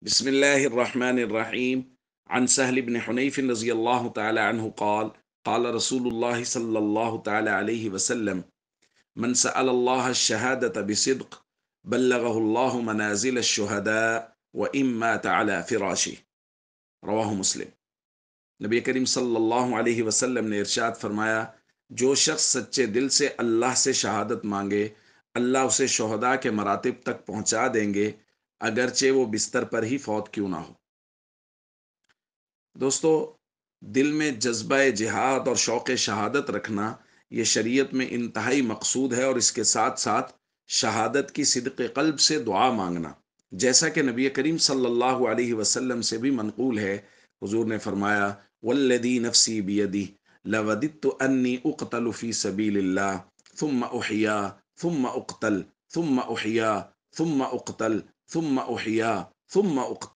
بسم الله الرحمن الرحيم. عن سهل بن حنيف رضي الله تعالى عنه قال قال رسول الله صلى الله تعالى عليه وسلم: من سأل الله الشهادة بصدق بلغه الله منازل الشهداء وإن مات على فراشه. رواہ مسلم۔ نبی کریم صلی اللہ علیہ وسلم نے ارشاد فرمایا، جو شخص سچے دل سے اللہ سے شہادت مانگے، اللہ اسے شہداء کے مراتب تک پہنچا دیں گے، اگرچہ وہ بستر پر ہی فوت کیوں نہ ہو۔ دوستو، دل میں جذبہ جہاد اور شوق شہادت رکھنا یہ شریعت میں انتہائی مقصود ہے، اور اس کے ساتھ ساتھ شہادت کی صدق قلب سے دعا مانگنا، جیسا کہ نبی کریم صلی اللہ علیہ وسلم سے بھی منقول ہے۔ حضور نے فرمایا: والذی نفسی بیدی لوددت انی اقتل فی سبیل اللہ ثم احیا ثم اقتل ثم احیا ثم اقتل ثم احیا ثم اقتل۔